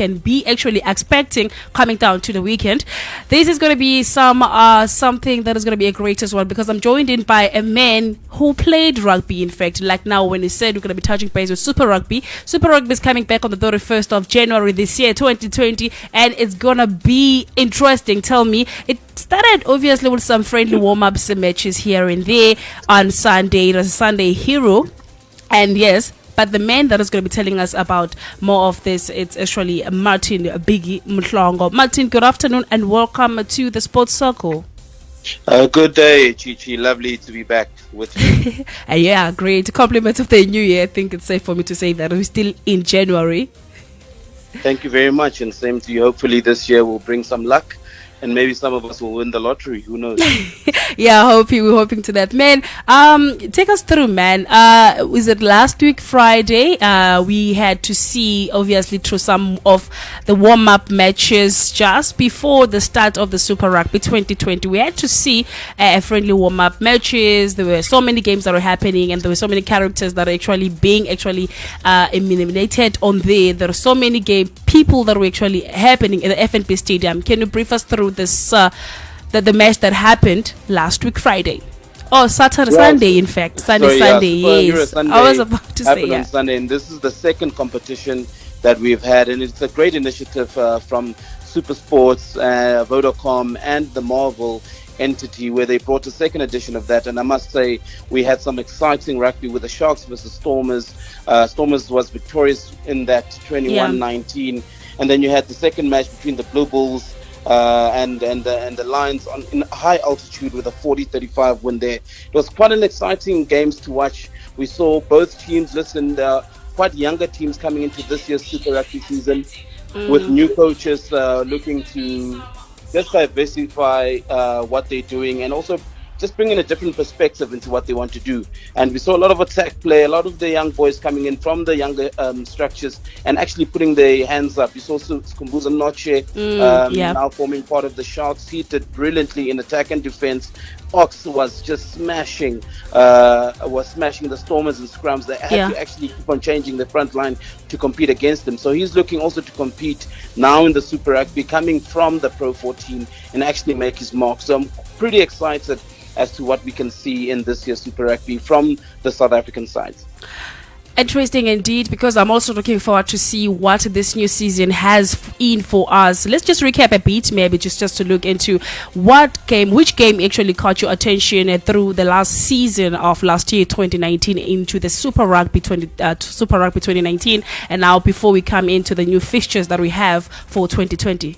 can be actually expecting coming down to the weekend. This is going to be something that is going to be a great as well, because I'm joined in by a man who played rugby. In fact, like now when he said we're going to be touching base with Super Rugby. Super Rugby is coming back on the 31st of January this year, 2020, and it's going to be interesting. Tell me, it started obviously with some friendly warm-ups and matches here and there on Sunday. It was a Sunday hero, and yes, but the man that is going to be telling us about more of this, it's actually MartinBiggyMhlanga. Martin, good afternoon and welcome to the Sports Circle. Good day, Chichi. Lovely to be back with you. Yeah, great. Compliments of the new year. I think it's safe for me to say that we're still in January. Thank you very much, and same to you. Hopefully this year will bring some luck, and maybe some of us will win the lottery. Who knows? Yeah, we're hoping to that, man. Take us through, man. Was it last week Friday? We had to see, obviously, through some of the warm-up matches just before the start of the Super Rugby 2020. We had to see friendly warm-up matches. There were so many games that were happening, and there were so many characters that are actually being eliminated on there. There are so many people that were actually happening in the FNB Stadium. Can you brief us through this? The match that happened last week Friday. Oh, Sunday, in fact. Sunday, yes. Sunday I was about to say, on Sunday, and this is the second competition that we've had, and it's a great initiative from Super Sports, Vodacom, and the Marvel entity, where they brought a second edition of that. And I must say, we had some exciting rugby with the Sharks versus Stormers. Stormers was victorious in that 21-19, and then you had the second match between the Blue Bulls and the Lions in high altitude with a 40-35 win there. It was quite an exciting games to watch. We saw both teams quite younger teams coming into this year's Super Rugby season with new coaches looking to just diversify what they're doing, and also just bringing a different perspective into what they want to do. And we saw a lot of attack play, a lot of the young boys coming in from the younger structures and actually putting their hands up. You saw Skumbuza Noche now forming part of the Sharks. He did brilliantly in attack and defense. Ox was just smashing the Stormers in scrums. They had to actually keep on changing the front line to compete against them. So he's looking also to compete now in the Super Rugby, coming from the Pro 14 and actually make his mark. So I'm pretty excited as to what we can see in this year's Super Rugby from the South African side. Interesting indeed, because I'm also looking forward to see what this new season has in for us. Let's just recap a bit, maybe just to look into which game actually caught your attention through the last season of last year, 2019, into the Super Rugby 2019, and now before we come into the new fixtures that we have for 2020.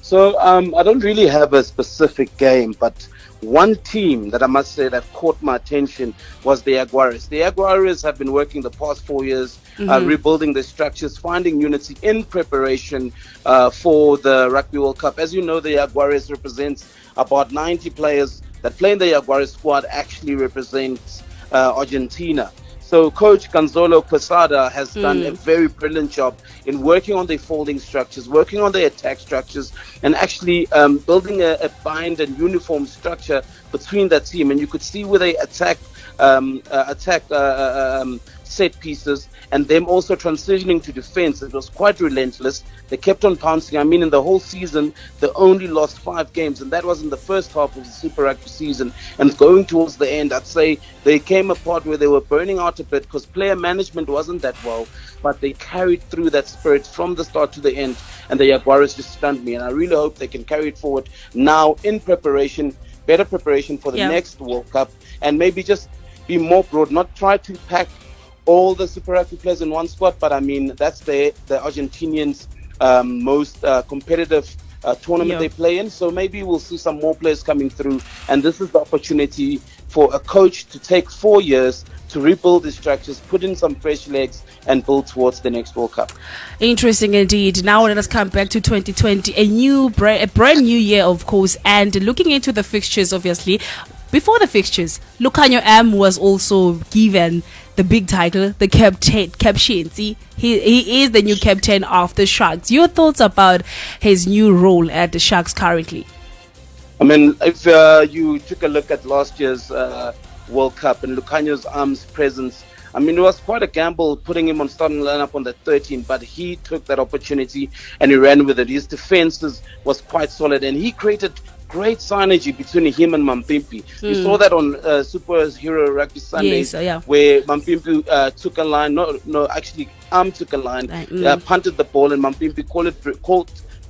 So I don't really have a specific game, but one team that I must say that caught my attention was the Jaguares. The Jaguares have been working the past 4 years, rebuilding their structures, finding unity in preparation for the Rugby World Cup. As you know, the Jaguares represents about 90 players that play in the Jaguares squad actually represents Argentina. So Coach Gonzalo Quesada has done a very brilliant job in working on their folding structures, working on their attack structures, and actually building a bind and uniform structure between that team. And you could see where they attack set pieces and them also transitioning to defense. It was quite relentless. They kept on pouncing. I mean, in the whole season, they only lost 5 games, and that was in the first half of the Super Rugby season. And going towards the end, I'd say they came apart where they were burning out a bit because player management wasn't that well, but they carried through that spirit from the start to the end, and the Jaguares just stunned me. And I really hope they can carry it forward now in preparation, better preparation for the next World Cup, and maybe just be more broad, not try to pack all the Super Rugby players in one squad, but I mean, that's the Argentinians' most competitive tournament they play in. So maybe we'll see some more players coming through, and this is the opportunity for a coach to take 4 years to rebuild the structures, put in some fresh legs, and build towards the next World Cup. Interesting indeed. Now let us come back to 2020, a brand new year, of course, and looking into the fixtures, obviously. Before the fixtures, Lucanio M was also given the big title, the captain. See, he is the new captain of the Sharks. Your thoughts about his new role at the Sharks currently? I mean, if you took a look at last year's World Cup and Lucanio's arms presence I mean, it was quite a gamble putting him on starting lineup on the 13, but he took that opportunity and he ran with it. His defenses was quite solid, and he created great synergy between him and Mampimpi. You saw that on Superhero Rugby Sundays, where Mampimpi took a line. Actually, took a line, punted the ball, and Mampimpi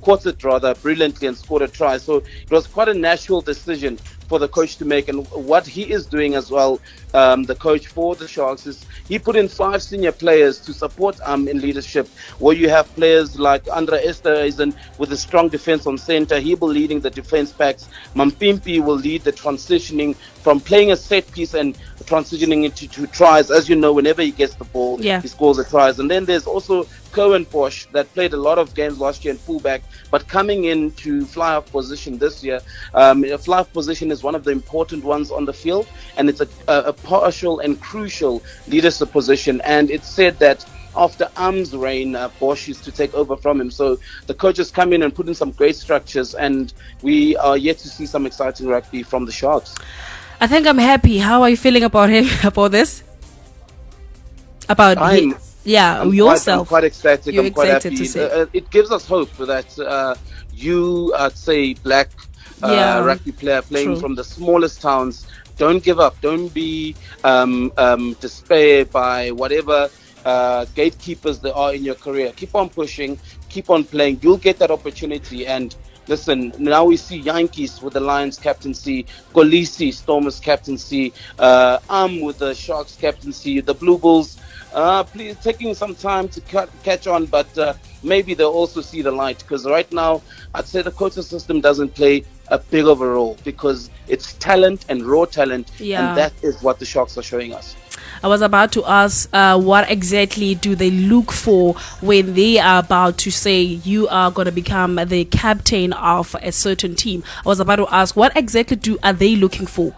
caught it rather brilliantly and scored a try. So it was quite a natural decision for the coach to make. And what he is doing as well, the coach for the Sharks, is he put in 5 senior players to support in leadership, where you have players like Andre Esterhuizen with a strong defense on center. He will leading the defense packs. Mampimpi will lead the transitioning from playing a set piece and transitioning into 2 tries. As you know, whenever he gets the ball, he scores the tries. And then there's also Cohen Bosch that played a lot of games last year in fullback, but coming in to fly-off position this year. A fly-off position is one of the important ones on the field, and it's a partial and crucial leadership position. And it's said that after Am's reign, Bosch is to take over from him. So the coaches come in and put in some great structures, and we are yet to see some exciting rugby from the Sharks. I think I'm happy. How are you feeling about him, about this? Yourself. I'm quite ecstatic. You're I'm quite excited happy. to see. It gives us hope that you, I'd say, black rugby player playing from the smallest towns, don't give up. Don't be despaired by whatever gatekeepers there are in your career. Keep on pushing. Keep on playing. You'll get that opportunity. And listen, now we see Yankees with the Lions captaincy, Kolisi, Stormers captaincy, with the Sharks captaincy, the Blue Bulls. Please taking some time to catch on, but maybe they'll also see the light, because right now I'd say the coaching system doesn't play a big of a role, because it's talent and raw talent, and that is what the Sharks are showing us. I was about to ask, what exactly do they look for when they are about to say you are going to become the captain of a certain team? I was about to ask, what exactly are they looking for?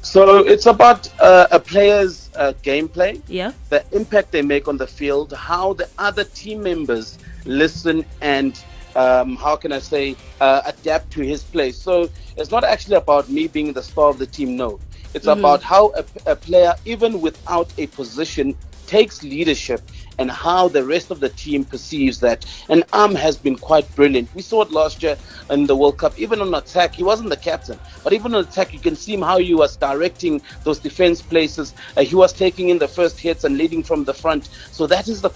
So it's about a player's gameplay, the impact they make on the field, how the other team members listen and adapt to his play. So it's not actually about me being the star of the team, no. It's about how a player, even without a position, takes leadership and how the rest of the team perceives that. And has been quite brilliant. We saw it last year in the World Cup. Even on attack, he wasn't the captain, but even on attack, you can see how he was directing those defense places. He was taking in the first hits and leading from the front. So that is the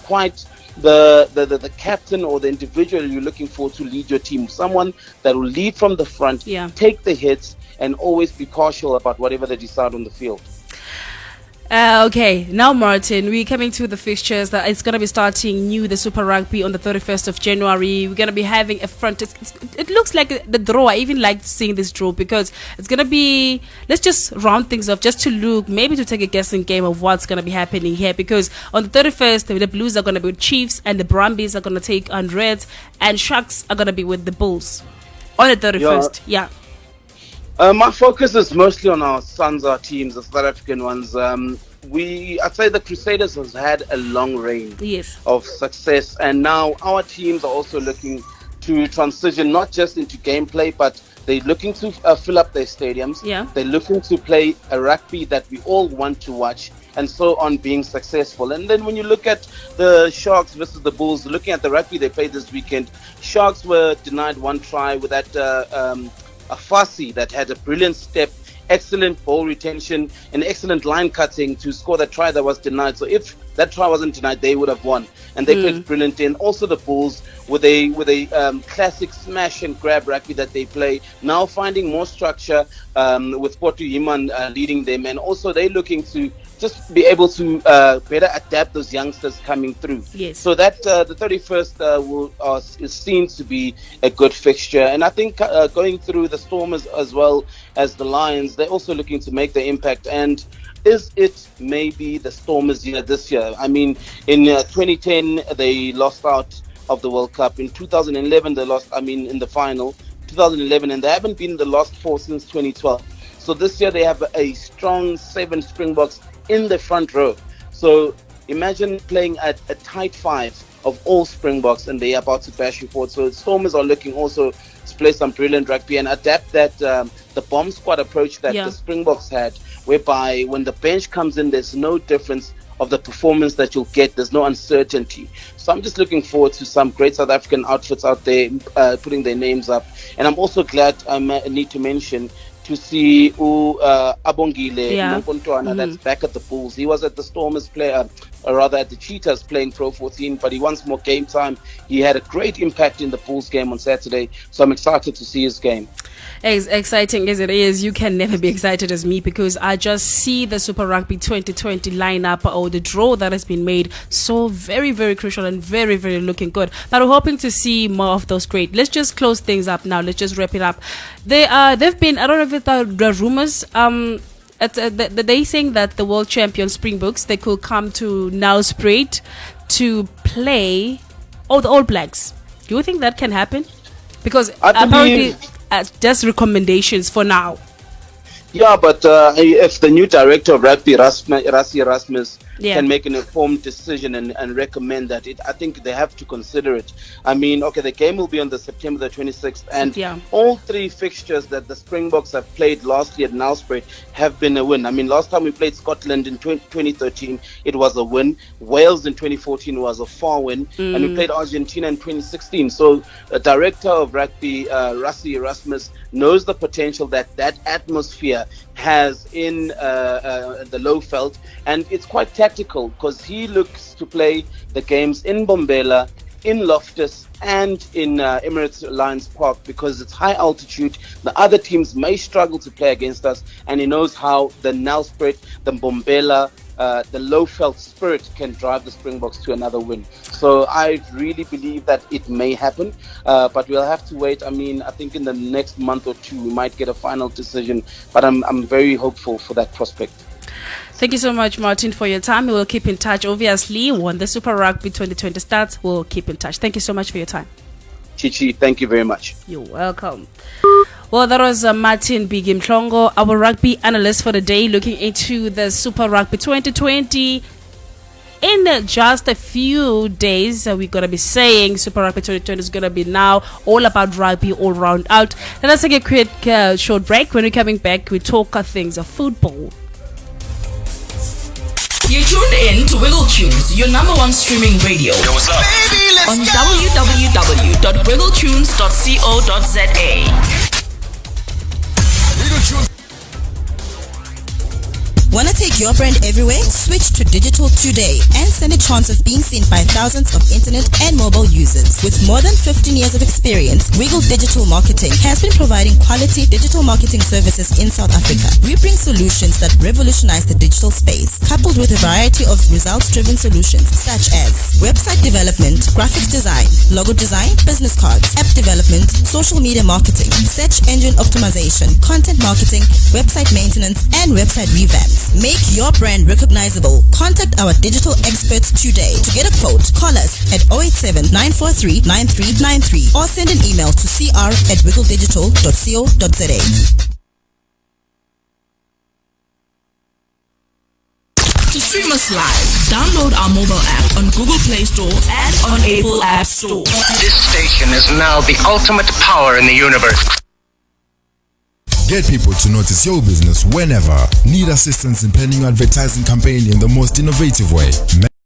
captain or the individual you're looking for to lead your team. Someone that will lead from the front, take the hits, and always be partial about whatever they decide on the field. Okay, now Martin, we're coming to the fixtures. That it's going to be starting new, the Super Rugby on the 31st of January. We're going to be having a front. It looks like the draw. I even like seeing this draw, because it's going to be, let's just round things off just to look, maybe to take a guessing game of what's going to be happening here. Because on the 31st, the Blues are going to be with Chiefs, and the Brumbies are going to take on Reds, and Sharks are going to be with the Bulls on the 31st. My focus is mostly on our Sanza teams, the South African ones. I'd say the Crusaders has had a long reign of success, and now our teams are also looking to transition not just into gameplay, but they're looking to fill up their stadiums. They're looking to play a rugby that we all want to watch, and so on, being successful. And then when you look at the Sharks versus the Bulls, looking at the rugby they played this weekend, Sharks were denied 1 try with that a Fassi that had a brilliant step, excellent ball retention, and excellent line cutting to score that try that was denied. So if that try wasn't denied, they would have won, and they played brilliantly. And also the Bulls with a classic smash and grab rugby that they play, now finding more structure with Potu Yiman leading them, and also they're looking to just be able to better adapt those youngsters coming through. So that the 31st is seen to be a good fixture. And I think going through the Stormers as well as the Lions, they're also looking to make their impact. And is it maybe the Stormers' year this year? I mean, in 2010, they lost out of the World Cup. In 2011, they lost, in the final, 2011, and they haven't been the last 4 since 2012. So this year they have a strong 7 Springboks in the front row. So imagine playing at a tight 5 of all Springboks, and they're about to bash you forward. So Stormers are looking also to play some brilliant rugby and adapt that the bomb squad approach that the Springboks had, whereby when the bench comes in, there's no difference of the performance that you'll get. There's no uncertainty. So I'm just looking forward to some great South African outfits out there putting their names up. And I'm also glad, I need to mention, to see Abongile Mpontwana that's back at the Bulls. He was at the Stormers rather at the Cheetahs playing Pro 14, but he wants more game time. He had a great impact in the Bulls game on Saturday, so I'm excited to see his game. As exciting as it is, you can never be excited as me, because I just see the Super Rugby 2020 lineup or the draw that has been made so very, very crucial and very, very looking good. But we're hoping to see more of those great. Let's just close things up now. Let's just wrap it up. They've been, I don't know if it's the rumors, they saying that the world champion Springboks, they could come to Nelspruit to play the All Blacks. Do you think that can happen? Because apparently just recommendations for now. Yeah, but if the new director of rugby, Rassie Erasmus, can make an informed decision and recommend that, I think they have to consider it. I mean, okay, the game will be on September the 26th, and all three fixtures that the Springboks have played last year at Nelspruit have been a win. I mean, last time we played Scotland in 2013, it was a win. Wales in 2014 was a far win, and we played Argentina in 2016. So the director of rugby, Rassie Erasmus, knows the potential that atmosphere has in the Lowveld, and it's quite tactical because he looks to play the games in Bombela, in Loftus, and in Emirates Lions Park because it's high altitude. The other teams may struggle to play against us, and he knows how the Nelspruit, the Bombela, the Lowveld spirit can drive the Springboks to another win. So I really believe that it may happen, but we'll have to wait. I mean, I think in the next month or two we might get a final decision, but I'm very hopeful for that prospect. Thank you so much, Martin, for your time. We will keep in touch. Obviously, when the Super Rugby 2020 starts, we'll keep in touch. Thank you so much for your time. Chichi, thank you very much. You're welcome. Well, that was MartinBiggyMhlanga, our rugby analyst for the day, looking into the Super Rugby 2020. In just a few days, we're going to be saying Super Rugby 2020 is going to be now all about rugby all round out. Let us take a quick short break. When we're coming back, we talk things of football. You're tuned in to Wiggle Tunes, your number one streaming radio. Yo, what's up? Baby, on www.wiggletunes.co.za. Wanna take your brand everywhere? Switch to digital today and stand a chance of being seen by thousands of internet and mobile users. With more than 15 years of experience, Wiggle Digital Marketing has been providing quality digital marketing services in South Africa. We bring solutions that revolutionize the digital space, coupled with a variety of results-driven solutions such as website development, graphics design, logo design, business cards, app development, social media marketing, search engine optimization, content marketing, website maintenance, and website revamps. Make your brand recognizable. Contact our digital experts today. To get a quote, call us at 087-943-9393 or send an email to cr@wiggledigital.co.za. To stream us live, download our mobile app on Google Play Store and on Apple App Store. This station is now the ultimate power in the universe. Get people to notice your business whenever. Need assistance in planning your advertising campaign in the most innovative way?